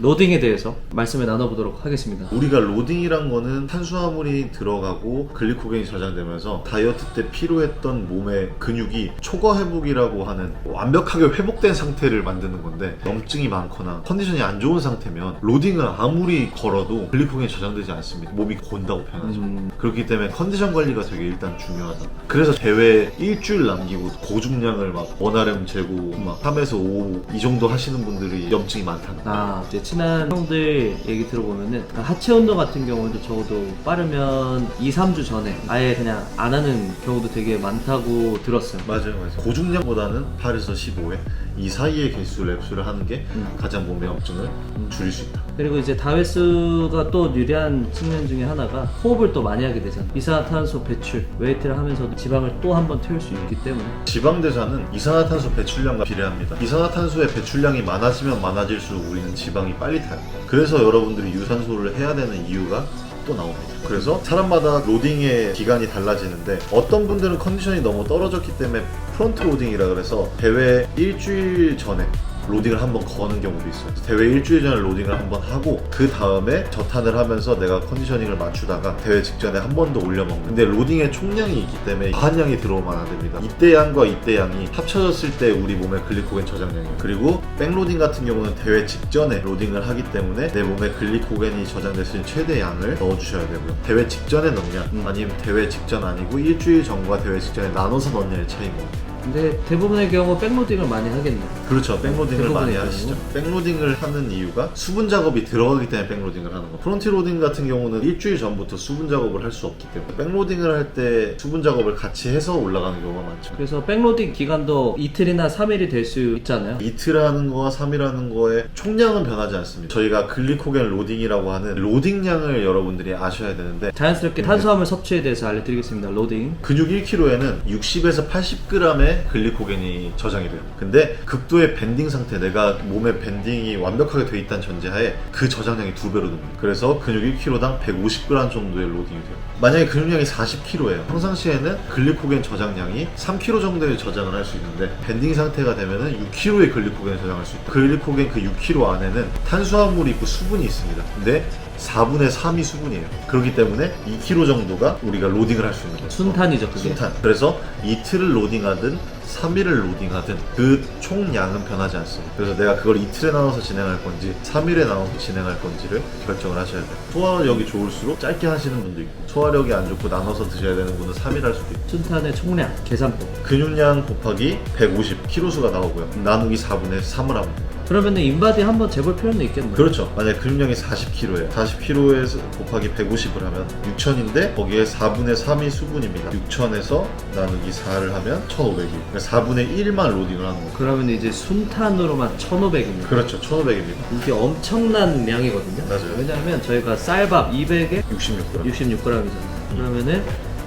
로딩에 대해서 말씀을 나눠보도록 하겠습니다. 우리가 로딩이란 거는 탄수화물이 들어가고 글리코겐이 저장되면서 다이어트 때 필요했던 몸의 근육이 초과 회복이라고 하는 완벽하게 회복된 상태를 만드는 건데, 염증이 많거나 컨디션이 안 좋은 상태면 로딩을 아무리 걸어도 글리코겐이 저장되지 않습니다. 몸이 곤다고 표현하죠. 그렇기 때문에 컨디션 관리가 되게 일단 중요하다. 그래서 대회 일주일 남기고 고중량을 막 원RM 재고 막 3에서 5 이 정도 하시는 분들이 염증이 많다는 거예요. 이제 친한 형들 얘기 들어보면은 하체 운동 같은 경우도 적어도 빠르면 2-3주 전에 아예 그냥 안 하는 경우도 되게 많다고 들었어요. 맞아요. 고중량보다는 8에서 15회 이 사이의 개수 랩수를 하는 게 가장 몸의 염증을 줄일 수 있다. 그리고 이제 다회수가 또 유리한 측면 중에 하나가 호흡을 또 많이 하게 되잖아요. 이산화탄소 배출, 웨이트를 하면서도 지방을 또 한 번 태울 수 있기 때문에 지방대사는 이산화탄소 배출량과 비례합니다. 이산화탄소의 배출량이 많아지면 많아질수록 우리는 지방이 빨리 타요. 그래서 여러분들이 유산소를 해야 되는 이유가 또 나옵니다. 그래서 사람마다 로딩의 기간이 달라지는데, 어떤 분들은 컨디션이 너무 떨어졌기 때문에 프론트 로딩이라 그래서 대회 일주일 전에 로딩을 한번 거는 경우도 있어요. 대회 일주일 전에 로딩을 한번 하고 그 다음에 저탄을 하면서 내가 컨디셔닝을 맞추다가 대회 직전에 한 번 더 올려먹는. 근데 로딩의 총량이 있기 때문에 과한 양이 들어오면 안 됩니다. 이때 양과 이때 양이 합쳐졌을 때 우리 몸의 글리코겐 저장량이에요. 그리고 백로딩 같은 경우는 대회 직전에 로딩을 하기 때문에 내 몸에 글리코겐이 저장될 수 있는 최대 양을 넣어주셔야 되고요. 대회 직전에 넣냐 아니면 대회 직전 아니고 일주일 전과 대회 직전에 나눠서 넣냐의 차이입니다. 근데 대부분의 경우 백로딩을 많이 하겠네요. 그렇죠. 백로딩을 많이 경우. 하시죠. 백로딩을 하는 이유가 수분 작업이 들어가기 때문에 백로딩을 하는 거. 프론트 로딩 같은 경우는 일주일 전부터 수분 작업을 할 수 없기 때문에 백로딩을 할 때 수분 작업을 같이 해서 올라가는 경우가 많죠. 그래서 백로딩 기간도 이틀이나 3일이 될 수 있잖아요. 이틀 하는 거와 3일 하는 거의 총량은 변하지 않습니다. 저희가 글리코겐 로딩이라고 하는 로딩량을 여러분들이 아셔야 되는데, 자연스럽게 탄수화물 섭취에 대해서 알려드리겠습니다. 로딩. 근육 1kg에는 60에서 80g의 글리코겐이 저장이 돼요. 근데 극도의 밴딩 상태, 내가 몸의 밴딩이 완벽하게 돼 있다는 전제하에 그 저장량이 2배로 듭니다. 그래서 근육 1kg당 150g 정도의 로딩이 돼요. 만약에 근육량이 40kg예요. 평상시에는 글리코겐 저장량이 3kg 정도의 저장을 할 수 있는데, 밴딩 상태가 되면은 6kg의 글리코겐을 저장할 수 있다. 글리코겐 그 6kg 안에는 탄수화물이 있고 수분이 있습니다. 근데 4분의 3이 수분이에요. 그렇기 때문에 2kg 정도가 우리가 로딩을 할 수 있는 거죠. 순탄이죠, 그게. 순탄. 그래서 이틀을 로딩하든 3일을 로딩하든 그 총량은 변하지 않습니다. 그래서 내가 그걸 이틀에 나눠서 진행할 건지 3일에 나눠서 진행할 건지를 결정을 하셔야 돼요. 소화력이 좋을수록 짧게 하시는 분도 있고, 소화력이 안 좋고 나눠서 드셔야 되는 분은 3일 할 수도 있고. 순탄의 총량, 계산법. 근육량 곱하기 150 키로수가 나오고요. 나누기 4분의 3을 합니다. 그러면은 인바디 한번 재볼 필요는 있겠네요. 그렇죠. 만약에 근육량이 40kg예요. 40kg에서 곱하기 150을 하면 6000인데 거기에 4분의 3이 수분입니다. 6000에서 나누기 4를 하면 1500이. 그러니까 4분의 1만 로딩을 하는 거죠. 그러면 이제 순탄으로만 1500입니다. 그렇죠. 1500입니다. 이게 엄청난 양이거든요. 맞아요. 왜냐하면 저희가 쌀밥 200에 66g. 66g이잖아요. 그러면은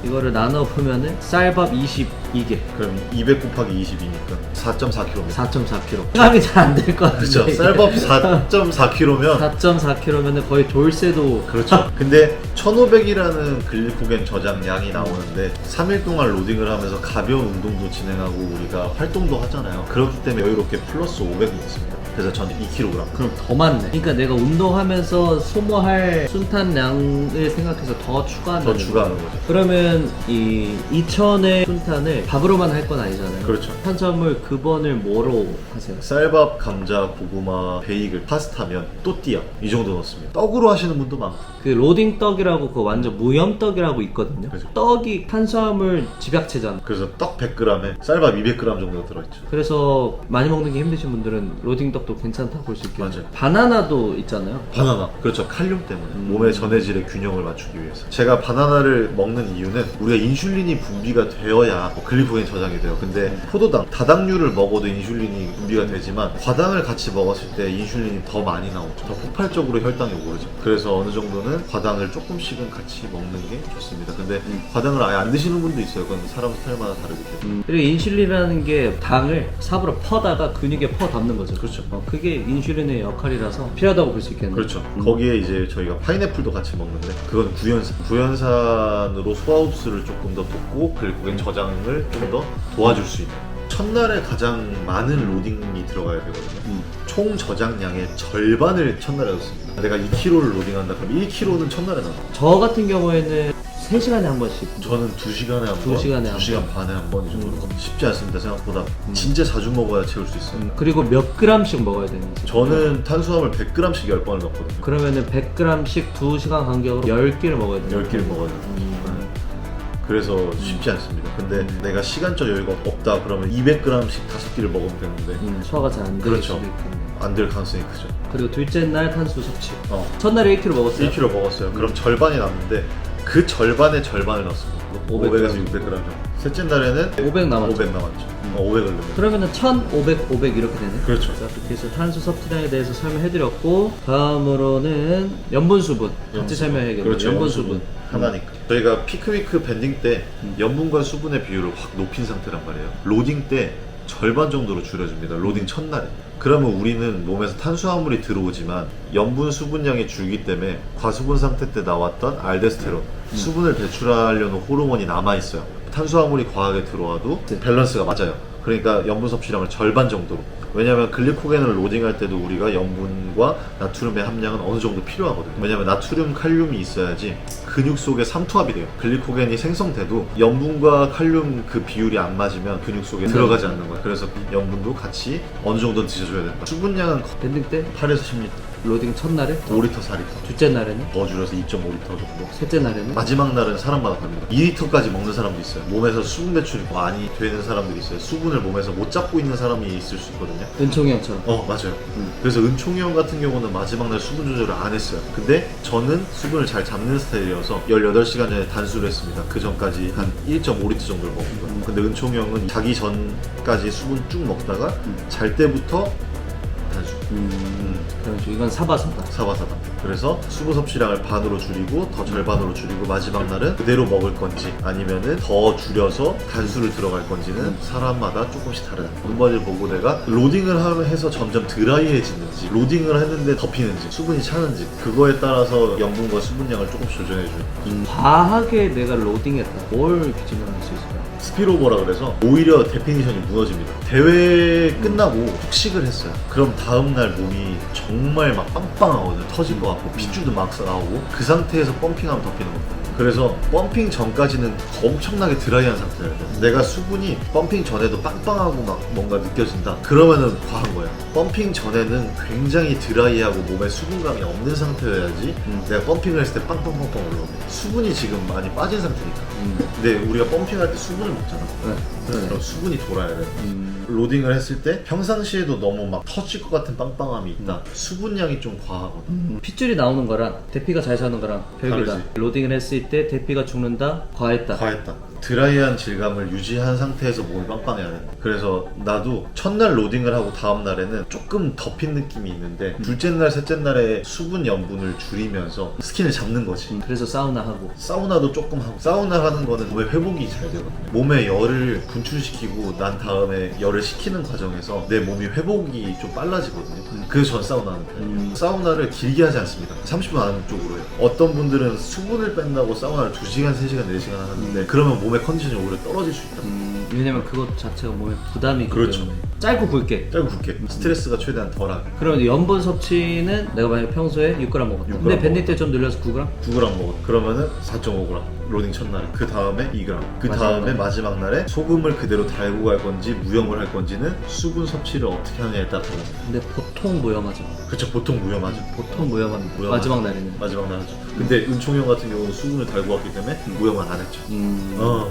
이거를 나눠 보면은 쌀밥 22개. 그럼 200 곱하기 22니까 4.4kg. 4.4kg. 생각이 잘 안 될 것 같은데. 그렇죠. 쌀밥 4.4kg면 4.4kg면은 거의 돌쇠도. 그렇죠. 근데 1500이라는 글리코겐 저장량이 나오는데 3일 동안 로딩을 하면서 가벼운 운동도 진행하고 우리가 활동도 하잖아요. 그렇기 때문에 여유롭게 플러스 500이 있습니다. 그래서 저는 2kg. 그럼 더 많네. 그러니까 내가 운동하면서 소모할 순탄량을 생각해서 더 추가하는 더 추가하는 거죠. 그러면 이 2000의 순탄을 밥으로만 할 건 아니잖아요. 그렇죠. 탄수화물 근원을 뭐로 하세요? 쌀밥, 감자, 고구마, 베이글, 파스타면, 또띠아 이 정도 넣습니다. 떡으로 하시는 분도 많고. 그 로딩 떡이라고 그 완전 무염 떡이라고 있거든요. 그렇죠. 떡이 탄수화물 집약체잖아. 그래서 떡 100g에 쌀밥 200g 정도가 들어있죠. 그래서 많이 먹는 게 힘드신 분들은 로딩 떡도 괜찮다고 볼 수 있겠네요. 맞아요. 바나나도 있잖아요. 바나나. 그렇죠. 칼륨 때문에. 몸의 전해질의 균형을 맞추기 위해서. 제가 바나나를 먹는 이유는 우리가 인슐린이 분비가 되어야 글리코겐이 저장이 돼요. 근데 포도당, 다당류를 먹어도 인슐린이 분비가 되지만 과당을 같이 먹었을 때 인슐린이 더 많이 나오죠. 더 폭발적으로 혈당이 오르죠. 그래서 어느 정도는 과당을 조금씩은 같이 먹는 게 좋습니다. 근데 과당을 아예 안 드시는 분도 있어요. 그건 사람 스타일마다 다르기 때문에. 그리고 인슐린이라는 게 당을 삽으로 퍼다가 근육에 퍼 담는 거죠. 그렇죠. 그게 인슐린의 역할이라서 필요하다고 볼 수 있겠네요. 그렇죠. 거기에 이제 저희가 파인애플도 같이 먹는데 그건 구연산. 구연산으로 소화 흡수를 조금 더 돕고 글리코겐 저장을 좀 더 도와줄 수 있는. 첫날에 가장 많은 로딩이 들어가야 되거든요. 총 저장량의 절반을 첫날에 넣습니다. 내가 2kg를 로딩한다 그럼 1kg는 첫날에 넣어. 저 같은 경우에는 3시간에 한 번씩. 저는 2시간에 한 번, 2시간에 한 2시간 반에 한 번 이 정도. 쉽지 않습니다 생각보다. 진짜 자주 먹어야 채울 수 있어요. 그리고 몇 g씩 먹어야 되는지. 저는 탄수화물 100g씩 10번을 넣거든요. 그러면은 100g씩 2시간 간격으로 10끼를 먹어야 돼요. 10개를 먹어요. 네. 그래서 쉽지 않습니다. 근데 내가 시간적 여유가 없다 그러면 200g씩 5끼를 먹으면 되는데 소화가 잘 안 될 그렇죠. 수도 있겠네요. 안 될 가능성이 크죠. 그리고 둘째 날 탄수 섭취. 첫날에 1kg 먹었어요. 1kg 먹었어요. 그럼 절반이 남는데 그 절반의 절반을 넣었습니다. 500에서 600g 정도. 셋째 날에는 500 남았죠. 500 남았죠. 500을 넣으면. 그러면은 1500, 500 이렇게 되네. 그렇죠. 자, 이렇게 해서 탄수 섭취량에 대해서 설명해드렸고, 다음으로는 염분수분 같이 설명해야겠네요. 그렇죠. 염분수분. 하나니까. 저희가 피크위크 밴딩 때 염분과 수분의 비율을 확 높인 상태란 말이에요. 로딩 때 절반 정도로 줄여줍니다. 로딩 첫날에. 그러면 우리는 몸에서 탄수화물이 들어오지만 염분 수분량이 줄기 때문에 과수분 상태 때 나왔던 알데스테론 수분을 배출하려는 호르몬이 남아있어요. 탄수화물이 과하게 들어와도 밸런스가 맞아요. 그러니까 염분 섭취량을 절반 정도로. 왜냐하면 글리코겐을 로딩할 때도 우리가 염분과 나트륨의 함량은 어느 정도 필요하거든요. 왜냐하면 나트륨, 칼륨이 있어야지 근육 속에 삼투압이 돼요. 글리코겐이 생성돼도 염분과 칼륨 그 비율이 안 맞으면 근육 속에 들어가지 않는 거예요. 그래서 염분도 같이 어느 정도 드셔줘야 된다. 수분량은 밴딩 때 8에서 10리터, 로딩 첫날에 5리터, 4리터. 둘째 날에는 더 줄여서 2.5리터 정도. 셋째 날에는 마지막 날은 사람마다 다릅니다. 2리터까지 먹는 사람도 있어요. 몸에서 수분 배출이 많이 되는 사람들이 있어요. 수분을 몸에서 못 잡고 있는 사람이 있을 수 있거든요. 은총이 형처럼. 맞아요. 그래서 은총이 형 같은 경우는 마지막 날 수분 조절을 안 했어요. 근데 저는 수분을 잘 잡는 스타일이어서 18시간 전에 단수를 했습니다. 그 전까지 한 1.5리터 정도를 먹은 거예요. 근데 은총이 형은 자기 전까지 수분 쭉 먹다가 잘 때부터 단수. 그래서 이건 사바사다. 사바사다. 그래서 수분 섭취량을 반으로 줄이고 더 절반으로 줄이고 마지막 날은 그대로 먹을 건지 아니면은 더 줄여서 단수를 들어갈 건지는 사람마다 조금씩 다르다. 눈바디를 보고 내가 로딩을 해서 점점 드라이해지는지 로딩을 했는데 덮이는지 수분이 차는지 그거에 따라서 염분과 수분량을 조금씩 조정해줘요. 과하게 내가 로딩했다. 뭘 기준으로 할 수 있을까요? 스피로버라 그래서 오히려 데피니션이 무너집니다. 대회 끝나고 폭식을 했어요. 그럼 다음날 몸이 정말 막 빵빵하거든요. 터질 것 같고 핏줄도 막 나오고 그 상태에서 펌핑하면 덮이는 겁니다. 그래서 펌핑 전까지는 엄청나게 드라이한 상태여야 돼요. 내가 수분이 펌핑 전에도 빵빵하고 막 뭔가 느껴진다. 그러면은 과한 거예요. 펌핑 전에는 굉장히 드라이하고 몸에 수분감이 없는 상태여야지 내가 펌핑을 했을 때 빵빵빵빵 올라옵니다. 수분이 지금 많이 빠진 상태니까. 근데 우리가 펌핑할 때 수분을 먹잖아. 그럼 수분이 돌아야 돼. 로딩을 했을 때 평상시에도 너무 막 터질 것 같은 빵빵함이 있다. 수분량이 좀 과하거든. 핏줄이 나오는 거랑 대피가 잘 사는 거랑 별개다. 다르지. 로딩을 했을 때 대피가 죽는다, 과했다. 과했다. 드라이한 질감을 유지한 상태에서 몸이 빵빵해야 돼. 그래서 나도 첫날 로딩을 하고 다음 날에는 조금 덮인 느낌이 있는데 둘째 날, 셋째 날에 수분 염분을 줄이면서 스킨을 잡는 거지. 그래서 사우나 하고. 사우나도 조금 하고 사우나 하는 거는 몸의 회복이 잘 되거든요. 몸에 열을 분출시키고 난 다음에 열을 식히는 과정에서 내 몸이 회복이 좀 빨라지거든요. 그래서 전 사우나 하는 편이에요. 사우나를 길게 하지 않습니다. 30분 하는 쪽으로 해요. 어떤 분들은 수분을 뺀다고 사우나를 2시간, 3시간, 4시간 하는데 그러면 몸의 컨디션이 오히려 떨어질 수 있다. 왜냐면 그것 자체가 몸에 부담이기 그렇죠. 때문에. 짧고 굵게. 짧고 굵게 스트레스가 최대한 덜하게. 그럼 염분 섭취는 내가 만약 평소에 6g 먹었다. 6g 근데 밴딩 때 좀 늘려서 9g? 9g 먹었 그러면은 4.5g 로딩 첫날에 그 다음에 2g 그 다음에 마지막 날에 소금을 그대로 달고 갈 건지 무염을 할 건지는 수분 섭취를 어떻게 하느냐에 따라 달라요. 근데 보통 무염하죠. 그쵸, 보통 무염하죠. 보통 무염합니다. 무염하죠. 마지막 날에는. 마지막 날 하죠. 근데 은총이 형 같은 경우는 수분을 달고 왔기 때문에 무염은 안 했죠.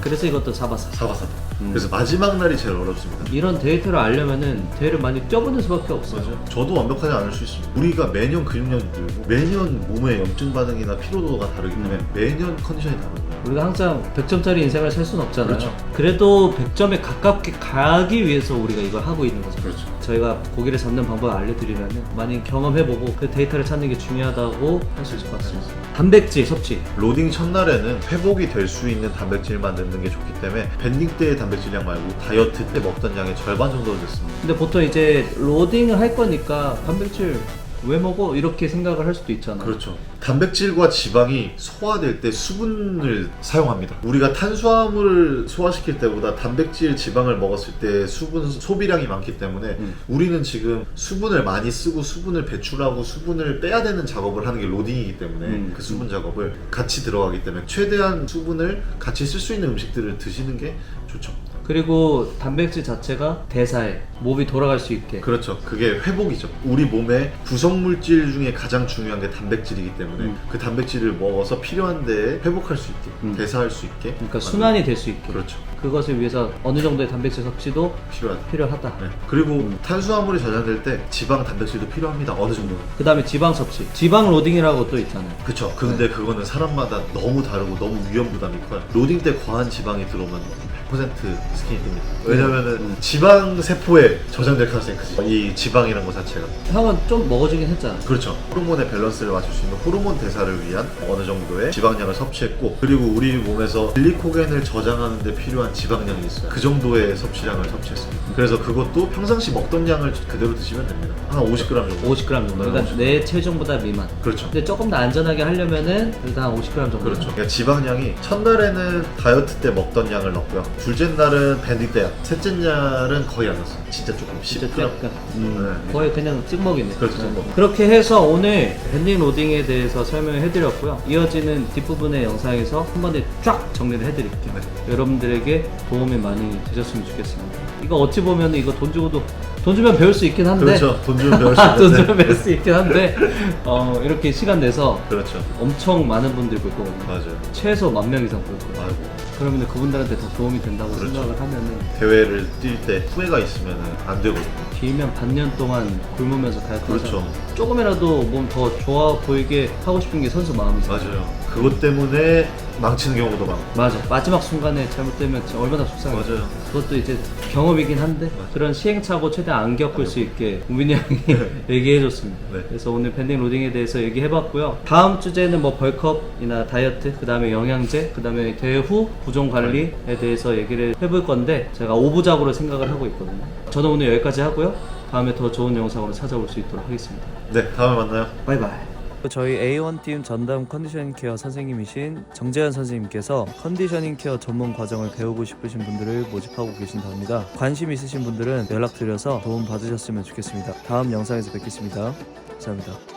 그래서 이것도 사바사. 사바사다. 그래서 마지막 날이 제일 어렵습니다. 이런 데이터를 알려면은 대회를 많이 뛰어보는 수밖에 없어요. 맞아요. 저도 완벽하지 않을 수 있습니다. 우리가 매년 근육량이 늘고 매년 몸의 염증 반응이나 피로도가 다르기 때문에 매년 컨디션이 다르거든요. 우리가 항상 100점짜리 인생을 살 수는 없잖아요. 그렇죠. 그래도 100점에 가깝게 가기 위해서 우리가 이걸 하고 있는 거죠. 그렇죠. 저희가 고기를 잡는 방법을 알려드리면 많이 경험해보고 그 데이터를 찾는 게 중요하다고 할 수 있을 것 같습니다. 단백질 섭취. 로딩 첫날에는 회복이 될 수 있는 단백질만 넣는 게 좋기 때문에 밴딩 때의 단백질량 말고 다이어트 때 먹던 양의 절반 정도 넣습니다. 근데 보통 이제 로딩을 할 거니까 단백질 왜 먹어? 이렇게 생각을 할 수도 있잖아. 그렇죠. 단백질과 지방이 소화될 때 수분을 사용합니다. 우리가 탄수화물을 소화시킬 때보다 단백질, 지방을 먹었을 때 수분 소비량이 많기 때문에 우리는 지금 수분을 많이 쓰고 수분을 배출하고 수분을 빼야 되는 작업을 하는 게 로딩이기 때문에 그 수분 작업을 같이 들어가기 때문에 최대한 수분을 같이 쓸 수 있는 음식들을 드시는 게 좋죠. 그리고 단백질 자체가 대사에 몸이 돌아갈 수 있게. 그렇죠. 그게 회복이죠. 우리 몸의 구성물질 중에 가장 중요한 게 단백질이기 때문에 그 단백질을 먹어서 필요한 데에 회복할 수 있게, 대사할 수 있게. 그러니까 순환이 될 수 있게. 그렇죠. 그것을 위해서 어느 정도의 단백질 섭취도 필요하다. 네. 그리고 탄수화물이 저장될 때 지방, 단백질도 필요합니다. 어느 정도. 그 다음에 지방 섭취. 지방 로딩이라고 또 있잖아요. 그쵸. 근데 그거는 사람마다 너무 다르고 너무 위험 부담이 커요. 로딩 때 과한 지방이 들어오면 100% 스킨이 뜹니다. 왜냐면은 지방 세포에 저장될 가능성이 크지. 이 지방이라는 것 자체가. 형은 좀 먹어주긴 했잖아. 그렇죠. 호르몬의 밸런스를 맞출 수 있는 호르몬 대사를 위한 어느 정도의 지방량을 섭취했고, 그리고 우리 몸에서 글리코겐을 저장하는 데 필요한 지방량이 있어요. 그 정도의 섭취량을 섭취했습니다. 그래서 그것도 평상시 먹던 양을 그대로 드시면 됩니다. 한 50g 정도. 50g 정도. 그러니까 내 체중보다 미만. 그렇죠. 근데 조금 더 안전하게 하려면은 일단 한 50g 정도. 그렇죠. 그러니까 지방량이 첫날에는 다이어트 때 먹던 양을 넣고요. 둘째 날은 밴딩 때야. 셋째 날은 거의 안 넣었어요. 진짜 조금 10g. 진짜 약간 네. 거의 그냥 찍먹이네. 그렇죠, 찍먹. 그렇게 해서 오늘 밴딩 로딩에 대해서 설명을 해드렸고요. 이어지는 뒷부분의 영상에서 한 번에 쫙 정리를 해드릴게요. 네. 여러분들에게 도움이 많이 되셨으면 좋겠습니다. 이거 어찌 보면 이거 돈 주면 배울 수 있긴 한데. 그렇죠. 돈 주면 배울 수 돈 있는데. 주면 배울 수 있긴 한데 이렇게 시간 내서 그렇죠. 엄청 많은 분들이 볼 거거든요. 맞아요. 최소 10,000명 이상 볼 거예요. 아이고. 그러면 그분들한테 더 도움이 된다고 그렇죠. 생각을 하면은 대회를 뛸 때 후회가 있으면 안 되거든요. 길면 반년 동안 굶으면서 다이어트 그렇죠. 하잖아요. 조금이라도 몸 더 좋아 보이게 하고 싶은 게 선수 마음이잖아요. 맞아요. 그것 때문에 망치는 경우도 많고. 맞아. 마지막 순간에 잘못되면 진짜 얼마나 속상해. 맞아요. 그것도 이제 경험이긴 한데 그런 시행착오 최대한 안 겪을 수 있게 우민이 형이 얘기해줬습니다. 네. 그래서 오늘 밴딩 로딩에 대해서 얘기해봤고요. 다음 주제는 뭐 벌크업이나 다이어트, 그 다음에 영양제, 그 다음에 대회 후 부종 관리에 대해서 얘기를 해볼 건데 제가 5부작으로 생각을 하고 있거든요. 저는 오늘 여기까지 하고요. 다음에 더 좋은 영상으로 찾아올 수 있도록 하겠습니다. 네, 다음에 만나요. 바이바이. 저희 A1팀 전담 컨디셔닝 케어 선생님이신 정재현 선생님께서 컨디셔닝 케어 전문 과정을 배우고 싶으신 분들을 모집하고 계신다 합니다. 관심 있으신 분들은 연락드려서 도움 받으셨으면 좋겠습니다. 다음 영상에서 뵙겠습니다. 감사합니다.